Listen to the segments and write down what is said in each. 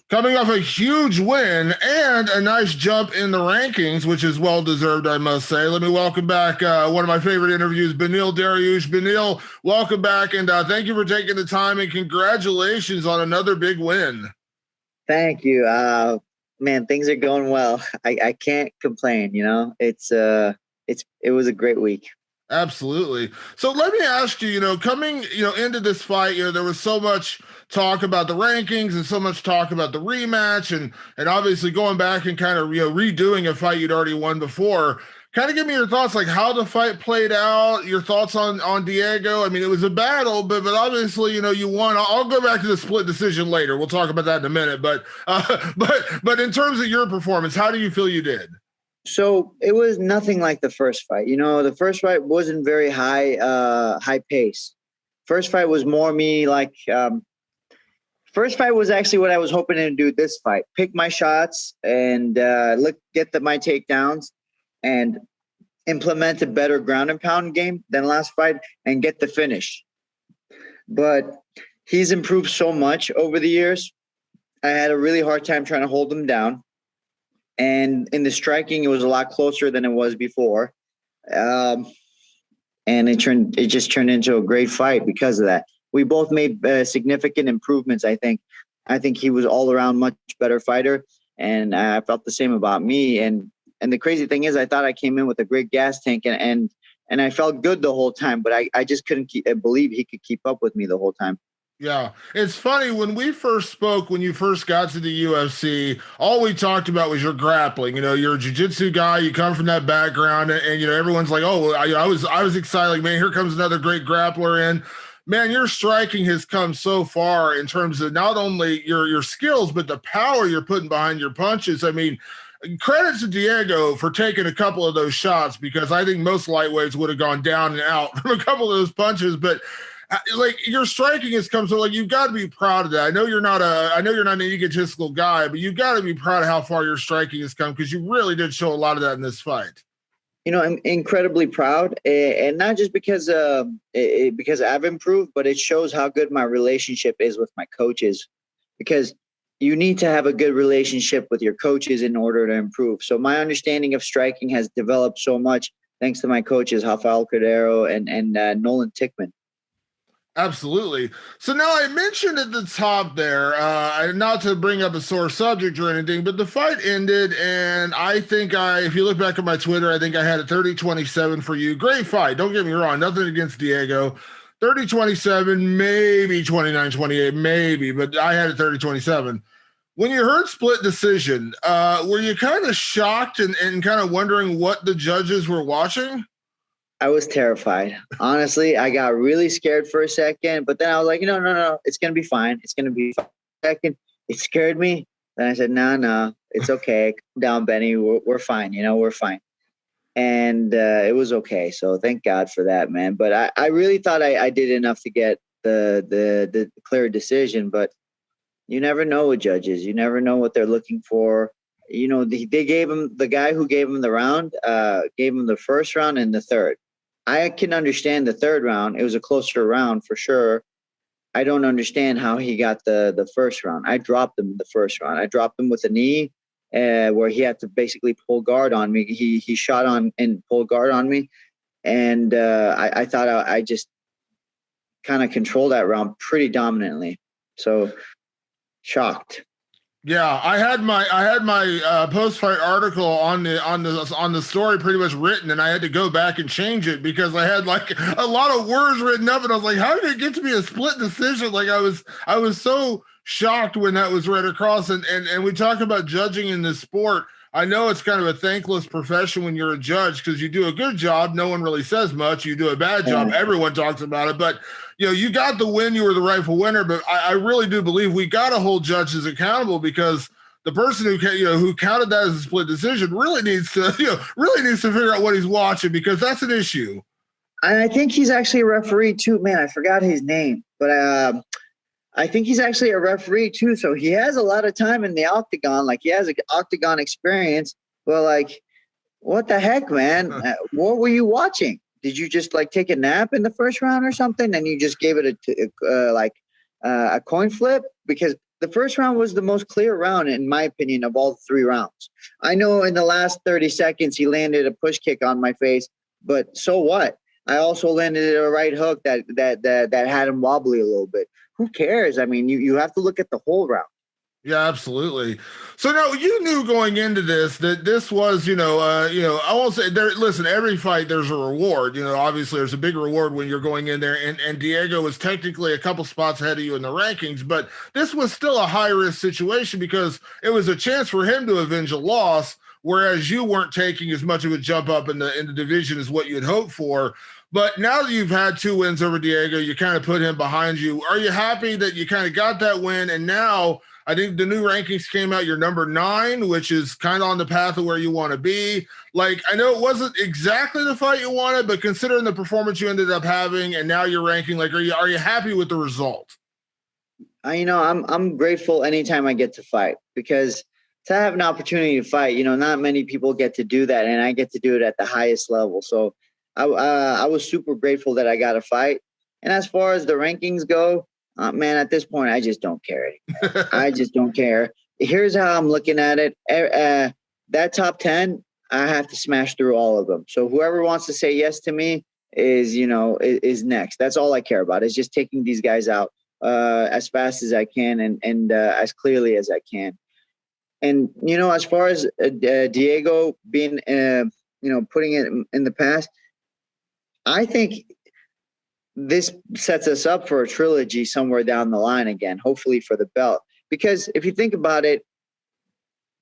coming off a huge win and a nice jump in the rankings, which is well deserved, I must say. Let me welcome back one of my favorite interviews, Beneil Dariush. Beneil, welcome back, and thank you for taking the time, and congratulations on another big win. Thank you. Man, things are going well. I can't complain, it was a great week. Absolutely. So let me ask you, coming, into this fight, there was so much talk about the rankings and so much talk about the rematch and obviously going back and kind of, redoing a fight you'd already won before. Kind of give me your thoughts, like how the fight played out, your thoughts on Diego. I mean, it was a battle, but obviously, you won. I'll go back to the split decision later. We'll talk about that in a minute. But in terms of your performance, how do you feel you did? So it was nothing like the first fight. The first fight wasn't very high pace. First fight was more me first fight was actually what I was hoping to do this fight. Pick my shots and get my takedowns and implement a better ground and pound game than last fight and get the finish. But he's improved so much over the years. I had a really hard time trying to hold him down. And in the striking, it was a lot closer than it was before. And it just turned into a great fight because of that. We both made significant improvements, I think. I think he was all around much better fighter. And I felt the same about me. And the crazy thing is I thought I came in with a great gas tank and I felt good the whole time, but I just couldn't believe he could keep up with me the whole time. Yeah, it's funny when we first spoke, when you first got to the UFC, all we talked about was your grappling. You're a jiu-jitsu guy, you come from that background, and everyone's like, oh, I was excited, like, man, here comes another great grappler in. Man, your striking has come so far in terms of not only your skills, but the power you're putting behind your punches. I mean, credit to Diego for taking a couple of those shots, because I think most lightweights would have gone down and out from a couple of those punches, but your striking has come, so you've got to be proud of that. I know you're not an egotistical guy, but you've got to be proud of how far your striking has come, because you really did show a lot of that in this fight. I'm incredibly proud, and not just because I've improved, but it shows how good my relationship is with my coaches, because you need to have a good relationship with your coaches in order to improve. So my understanding of striking has developed so much thanks to my coaches, Rafael Cordero and Nolan Tickman. Absolutely. So now I mentioned at the top there, not to bring up a sore subject or anything, but the fight ended, and I think if you look back at my Twitter, I think I had a 30-27 for you. Great fight. Don't get me wrong. Nothing against Diego. 30-27, maybe 29-28, maybe, but I had a 30-27. When you heard split decision, were you kind of shocked and kind of wondering what the judges were watching? I was terrified. Honestly, I got really scared for a second, but then I was like, no, it's going to be fine. It's going to be fine. Second, it scared me. Then I said, no, it's okay. Calm down, Benny. We're fine. We're fine. And it was okay. So thank God for that, man. But I really thought I did enough to get the clear decision, but you never know with judges. You never know what they're looking for. They gave him, the guy who gave him the round, gave him the first round and the third. I can understand the third round. It was a closer round for sure. I don't understand how he got the first round. I dropped him in the first round. I dropped him with a knee where he had to basically pull guard on me. He shot on and pulled guard on me. And I thought I just kind of controlled that round pretty dominantly. So shocked. Yeah, I had my post-fight article on the story pretty much written, and I had to go back and change it because I had like a lot of words written up, and I was like, how did it get to be a split decision? Like I was so shocked when that was read across, and we talk about judging in this sport. I know it's kind of a thankless profession when you're a judge because you do a good job. No one really says much. You do a bad job. Everyone talks about it. But, you got the win. You were the rightful winner. But I really do believe we got to hold judges accountable because the person who counted that as a split decision really needs to figure out what he's watching because that's an issue. I think he's actually a referee too. Man, I forgot his name. But I think he's actually a referee too. So he has a lot of time in the octagon. Like he has an octagon experience. Well, like, what the heck, man? What were you watching? Did you just like take a nap in the first round or something? And you just gave it a coin flip? Because The first round was the most clear round, in my opinion, of all 3 rounds. I know in the last 30 seconds he landed a push kick on my face, but so what? I also landed a right hook that had him wobbly a little bit. Who cares? I mean, you have to look at the whole round. Yeah, absolutely. So now you knew going into this that this was, I won't say there. Listen, every fight there's a reward. Obviously there's a big reward when you're going in there, and Diego was technically a couple spots ahead of you in the rankings, but this was still a high risk situation because it was a chance for him to avenge a loss, whereas you weren't taking as much of a jump up in the division as what you'd hoped for. But now that you've had 2 wins over Diego, you kind of put him behind you. Are you happy that you kind of got that win, and now? I think the new rankings came out. You're number 9, which is kind of on the path of where you want to be. Like, I know it wasn't exactly the fight you wanted, but considering the performance you ended up having, and now you're ranking, like, are you happy with the result? I'm grateful anytime I get to fight, because to have an opportunity to fight, not many people get to do that, and I get to do it at the highest level. So I was super grateful that I got to fight. And as far as the rankings go, man, at this point, I just don't care anymore. I just don't care. Here's how I'm looking at it. That top 10, I have to smash through all of them. So whoever wants to say yes to me is next. That's all I care about, is just taking these guys out as fast as I can and as clearly as I can. And, as far as Diego being, putting it in the past, I think this sets us up for a trilogy somewhere down the line again, hopefully for the belt. Because if you think about it,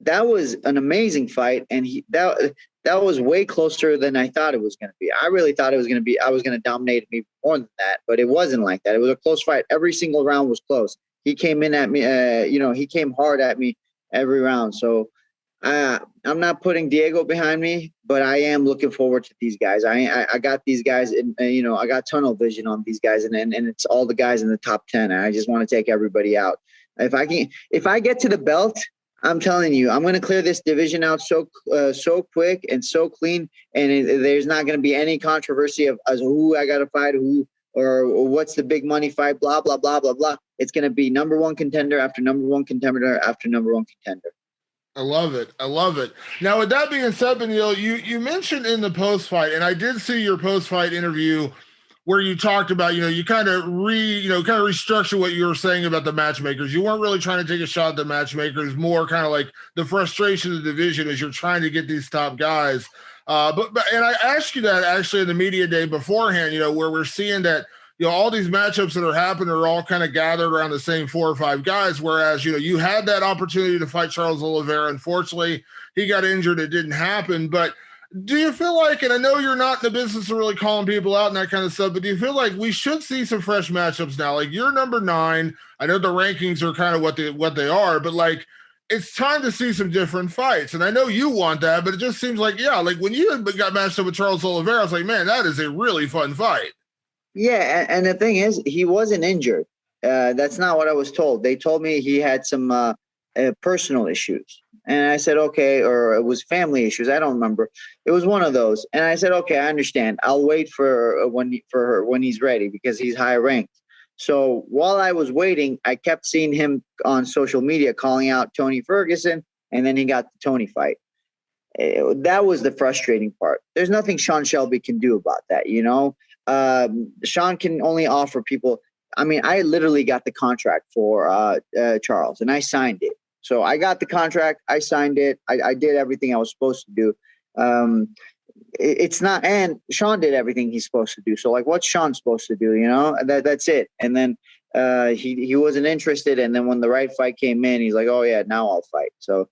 that was an amazing fight, and that was way closer than I thought it was going to be. I really thought it was going to be, I was going to dominate me more than that, but it wasn't like that. It was a close fight. Every single round was close. He came in at me, he came hard at me every round. So I'm not putting Diego behind me, but I am looking forward to these guys. I got these guys, and I got tunnel vision on these guys, and it's all the guys in the top 10. I just want to take everybody out. If I get to the belt, I'm telling you, I'm going to clear this division out so quick and so clean, and there's not going to be any controversy of who I got to fight, who or what's the big money fight, blah blah blah blah blah. It's going to be number 1 contender after number 1 contender after number 1 contender. I love it. I love it. Now, with that being said, Beneil, you mentioned in the post-fight, and I did see your post-fight interview where you talked about, you kind of restructure what you were saying about the matchmakers. You weren't really trying to take a shot at the matchmakers, more kind of like the frustration of the division as you're trying to get these top guys. But I asked you that actually in the media day beforehand, where we're seeing that, all these matchups that are happening are all kind of gathered around the same 4 or 5 guys. Whereas, you had that opportunity to fight Charles Oliveira. Unfortunately, he got injured. It didn't happen. But do you feel like, and I know you're not in the business of really calling people out and that kind of stuff, but do you feel like we should see some fresh matchups now? Like, you're number 9. I know the rankings are kind of what they are, but like, it's time to see some different fights. And I know you want that, but it just seems like, like when you got matched up with Charles Oliveira, I was like, man, that is a really fun fight. Yeah, and the thing is, he wasn't injured. That's not what I was told. They told me he had some personal issues. And I said, okay, or it was family issues. I don't remember. It was one of those. And I said, okay, I understand. I'll wait for when he's ready, because he's high ranked. So while I was waiting, I kept seeing him on social media calling out Tony Ferguson, and then he got the Tony fight. That was the frustrating part. There's nothing Sean Shelby can do about that, Sean can only offer people. I mean, I literally got the contract for Charles, and I signed it. So I got the contract, I signed it, I did everything I was supposed to do. It's not, and Sean did everything he's supposed to do. So like, what's Sean supposed to do? That's it. And then he wasn't interested. And then when the right fight came in, he's like, oh yeah, now I'll fight. So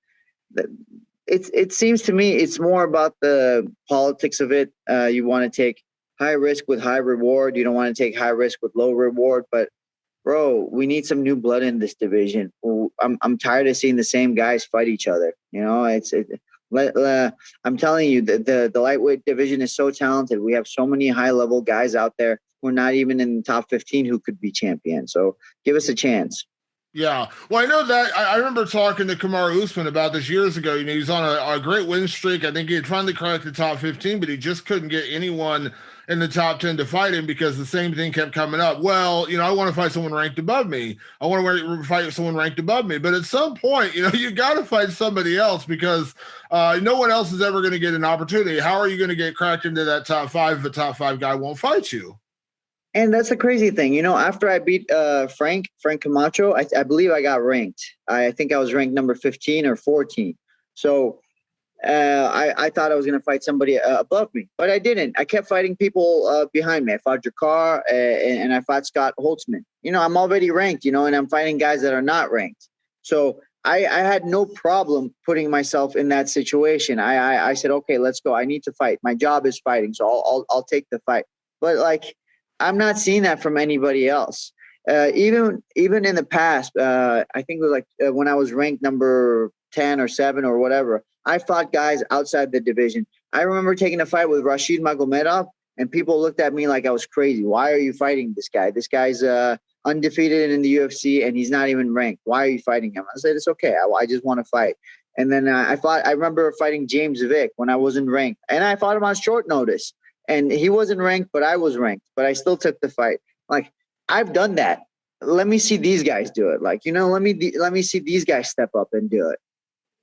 it seems to me it's more about the politics of it. You want to take high risk with high reward. You don't want to take high risk with low reward. But bro, we need some new blood in this division. I'm tired of seeing the same guys fight each other. I'm telling you, the lightweight division is so talented. We have so many high level guys out there who are not even in the top 15 who could be champions. So give us a chance. Yeah. Well, I know that I remember talking to Kamaru Usman about this years ago. He was on a great win streak. I think he had finally cracked the top 15, but he just couldn't get anyone in the top 10 to fight him because the same thing kept coming up. Well, I want to fight someone ranked above me. I want to fight someone ranked above me. But at some point, you got to fight somebody else because no one else is ever going to get an opportunity. How are you going to get cracked into that top 5 if a top 5 guy won't fight you? And that's the crazy thing. After I beat Frank Camacho, I believe I got ranked. I think I was ranked number 15 or 14. So I thought I was going to fight somebody above me, but I didn't. I kept fighting people behind me. I fought Jakar and I fought Scott Holtzman. I'm already ranked, and I'm fighting guys that are not ranked. So I had no problem putting myself in that situation. I said, okay, let's go. I need to fight. My job is fighting, so I'll take the fight. But I'm not seeing that from anybody else. Even in the past, I think it was when I was ranked number 10 or 7 or whatever, I fought guys outside the division. I remember taking a fight with Rashid Magomedov, and people looked at me like I was crazy. Why are you fighting this guy? This guy's undefeated in the UFC, and he's not even ranked. Why are you fighting him? I said, it's okay. I just want to fight. And then I remember fighting James Vick when I wasn't ranked, and I fought him on short notice. And he wasn't ranked, but I was ranked. But I still took the fight. I've done that. Let me see these guys do it. Let me see these guys step up and do it.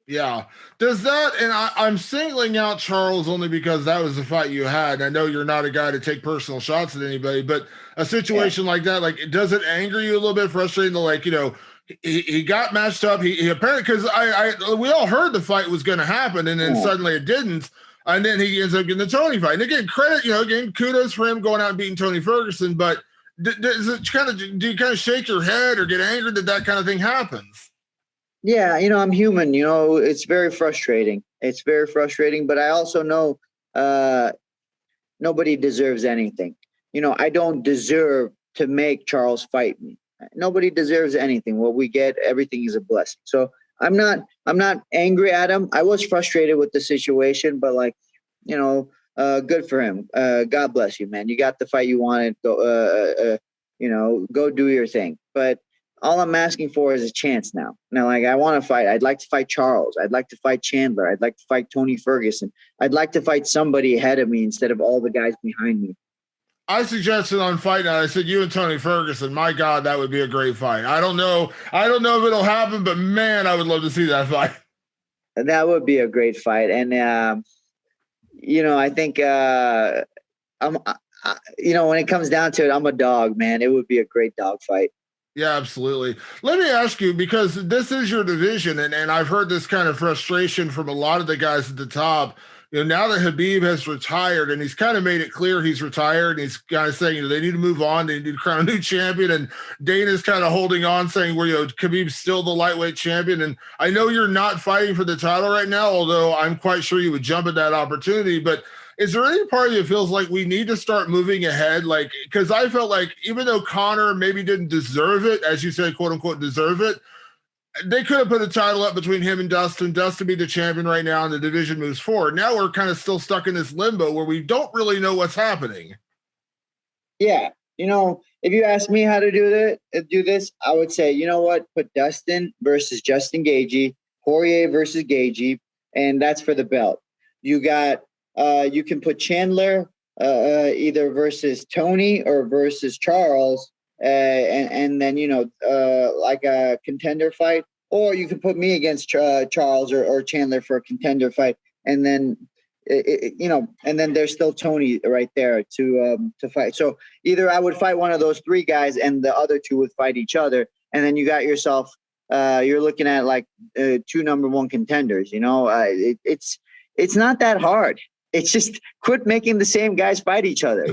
Yeah. Does that, and I'm singling out Charles only because that was the fight you had. I know you're not a guy to take personal shots at anybody, but a situation like that, does it anger you a little bit, frustrating to he got matched up. He apparently, because we all heard the fight was going to happen, and then suddenly it didn't. And then he ends up getting the Tony fight. And again, credit, again, kudos for him going out and beating Tony Ferguson. But do you kind of shake your head or get angry that kind of thing happens? Yeah, I'm human. It's very frustrating. It's very frustrating. But I also know nobody deserves anything. I don't deserve to make Charles fight me. Nobody deserves anything. What we get, everything is a blessing. So I'm not angry at him. I was frustrated with the situation, but good for him. God bless you, man. You got the fight you wanted. Go, go do your thing. But all I'm asking for is a chance now. Now, I want to fight. I'd like to fight Charles. I'd like to fight Chandler. I'd like to fight Tony Ferguson. I'd like to fight somebody ahead of me instead of all the guys behind me. I suggested on Fight Night, I said, you and Tony Ferguson, my God, that would be a great fight. I don't know if it'll happen, but man, I would love to see that fight. That would be a great fight. And, I think, when it comes down to it, I'm a dog, man. It would be a great dog fight. Yeah, absolutely. Let me ask you, because this is your division, and I've heard this kind of frustration from a lot of the guys at the top. Now that Khabib has retired, and he's kind of made it clear he's retired, and he's kind of saying, they need to move on, they need to crown a new champion, and Dana's kind of holding on, saying, Khabib's still the lightweight champion, and I know you're not fighting for the title right now, although I'm quite sure you would jump at that opportunity, but is there any part of you that feels like we need to start moving ahead? Because I felt like even though Conor maybe didn't deserve it, as you said, quote unquote, deserve it, they could have put a title up between him and Dustin. Dustin be the champion right now, and the division moves forward. Now we're kind of still stuck in this limbo where we don't really know what's happening. Yeah. If you ask me how to do this, I would say, put Dustin versus Justin Gaethje, Poirier versus Gaethje, and that's for the belt. You got, you can put Chandler either versus Tony or versus Charles, and then like a contender fight, or you can put me against Charles or Chandler for a contender fight, and then and then there's still Tony right there to fight. So either I would fight one of those 3 guys, and the other 2 would fight each other, and then you got yourself. You're looking at 2 number 1 contenders. It's not that hard. It's just quit making the same guys fight each other.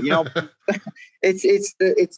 It's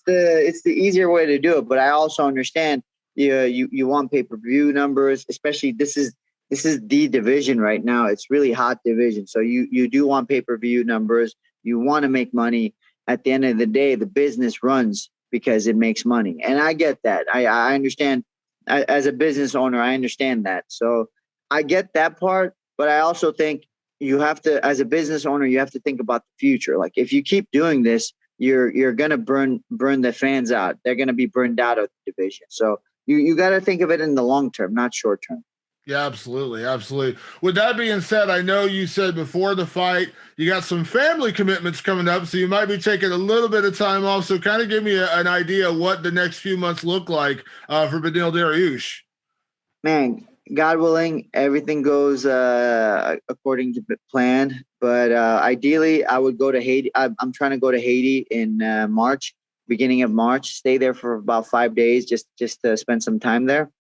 the easier way to do it. But I also understand you want pay-per-view numbers, especially this is the division right now. It's really hot division. So you do want pay-per-view numbers. You want to make money. At the end of the day, the business runs because it makes money. And I get that. I understand as a business owner, I understand that. So I get that part, but I also think you have to, as a business owner, you have to think about the future. If you keep doing this, you're gonna burn the fans out. They're gonna be burned out of the division. So you got to think of it in the long term, not short term. Yeah, absolutely. Absolutely. With that being said, I know you said before the fight, you got some family commitments coming up, so you might be taking a little bit of time off. So kind of give me an idea of what the next few months look like for Beneil Dariush. Man, God willing, everything goes according to plan. But ideally, I would go to Haiti. I'm trying to go to Haiti in March, beginning of March. Stay there for about 5 days, just to spend some time there.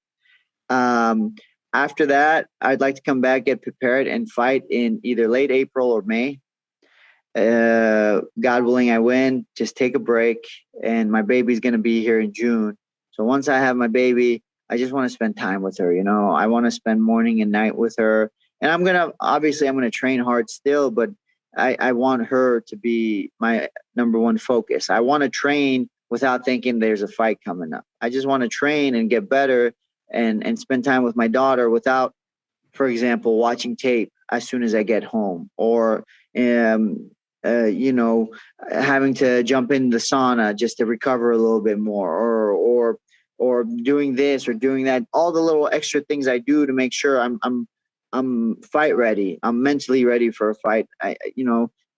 Um, After that, I'd like to come back, get prepared, and fight in either late April or May. God willing, I win. Just take a break, and my baby's gonna be here in June. So once I have my baby, I just want to spend time with her. I want to spend morning and night with her, and I'm gonna train hard still, but I want her to be my number one focus. I want to train without thinking there's a fight coming up. I just want to train and get better and spend time with my daughter without, for example, watching tape as soon as I get home, or um, you know, having to jump in the sauna just to recover a little bit more, or doing this or doing that. All the little extra things I do to make sure I'm fight ready. I'm mentally ready for a fight. I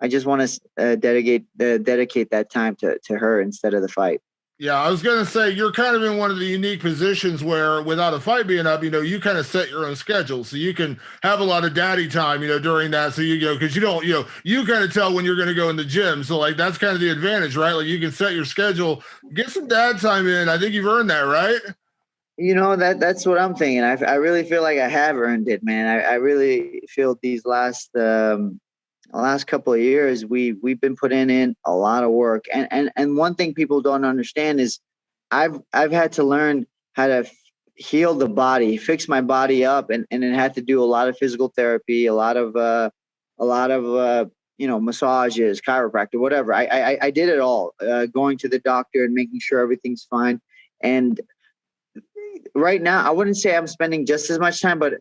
just want to dedicate that time to her instead of the fight. Yeah, I was gonna say you're kind of in one of the unique positions where, without a fight being up, you kind of set your own schedule, so you can have a lot of daddy time, during that. So because you don't, you kind of tell when you're gonna go in the gym. So like that's kind of the advantage, right? Like you can set your schedule, get some dad time in. I think you've earned that, right? That's what I'm thinking. I really feel like I have earned it, man. I really feel these last couple of years we've been putting in a lot of work, and one thing people don't understand is I've had to learn how to heal the body, fix my body up, and it had to do a lot of physical therapy, a lot of massages, chiropractor, whatever. I did it all, going to the doctor and making sure everything's fine. And right now, I wouldn't say I'm spending just as much time, but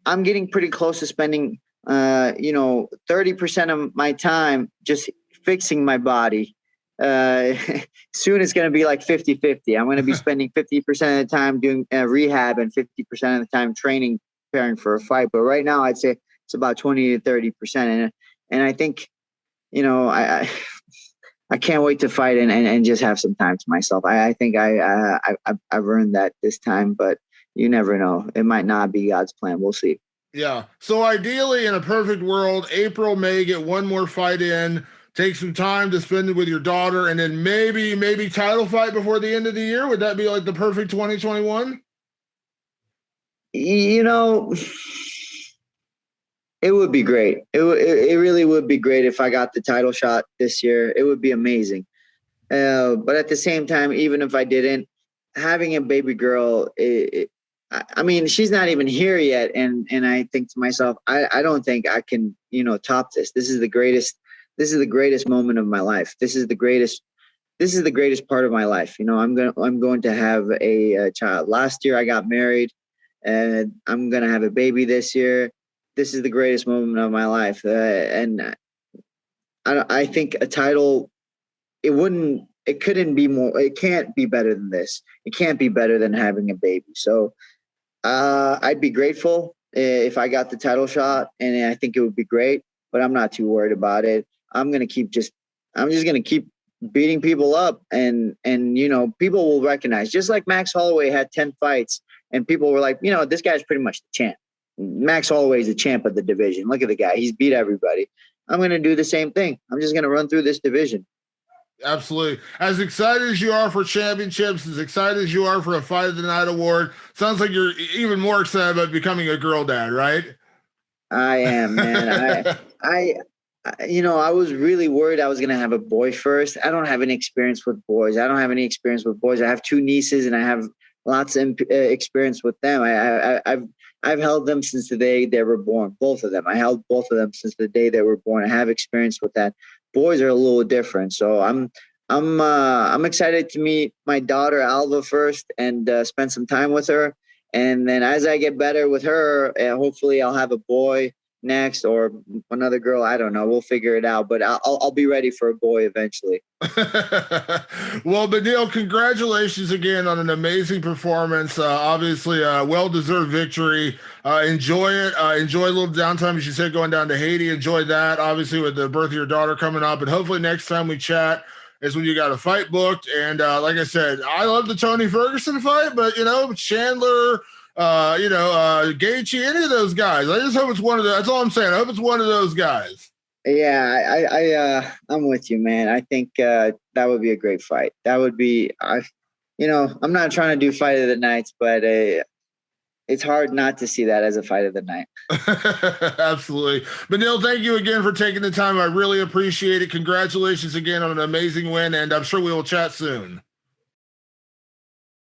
I'm getting pretty close to spending 30% of my time just fixing my body. Soon it's going to be like 50-50. I'm going to be spending 50% of the time doing rehab and 50% of the time training, preparing for a fight. But right now I'd say it's about 20 to 30%. And I think, I can't wait to fight and just have some time to myself. I think I've earned that this time, but you never know. It might not be God's plan. We'll see. Yeah. So ideally, in a perfect world, April, May, get one more fight in, take some time to spend it with your daughter, and then maybe title fight before the end of the year. Would that be like the perfect 2021? It would be great. It really would be great if I got the title shot this year. It would be amazing. But at the same time, even if I didn't, having a baby girl, I mean, she's not even here yet, and I think to myself, I don't think I can, top this. This is the greatest. This is the greatest moment of my life. This is the greatest. This is the greatest part of my life. I'm going to have a child. Last year I got married, and I'm going to have a baby this year. This is the greatest moment of my life, and I think a title. It couldn't be more. It can't be better than this. It can't be better than having a baby. So I'd be grateful if I got the title shot, and I think it would be great. But I'm not too worried about it. I'm just gonna keep beating people up, and people will recognize. Just like Max Holloway had 10 fights, and people were like, this guy's pretty much the champ. Max Holloway is the champ of the division. Look at the guy; he's beat everybody. I'm gonna do the same thing. I'm just gonna run through this division. Absolutely. As excited as you are for championships, as excited as you are for a Fight of the Night award, sounds like you're even more excited about becoming a girl dad, right? I am, man. I was really worried I was going to have a boy first. I don't have any experience with boys. I have two nieces, and I have lots of experience with them. I've held them since the day they were born. Both of them. I held both of them since the day they were born. I have experience with that. Boys are a little different, so I'm excited to meet my daughter Alva first and spend some time with her, and then as I get better with her, hopefully I'll have a boy. next, or another girl. I don't know. We'll figure it out. But I'll be ready for a boy eventually. Well, Beneil, congratulations again on an amazing performance. Obviously, a well-deserved victory. Enjoy it. Enjoy a little downtime, as you said, going down to Haiti. Enjoy that, obviously, with the birth of your daughter coming up. And hopefully next time we chat is when you got a fight booked. And like I said, I love the Tony Ferguson fight, but, Chandler, Gaethje, any of those guys. I just hope it's one of those. That's all I'm saying. I hope it's one of those guys. Yeah, I'm with you, man. I think that would be a great fight. That would be, I'm not trying to do fight of the nights, but it's hard not to see that as a fight of the night. Absolutely. Beneil, thank you again for taking the time. I really appreciate it. Congratulations again on an amazing win, and I'm sure we will chat soon.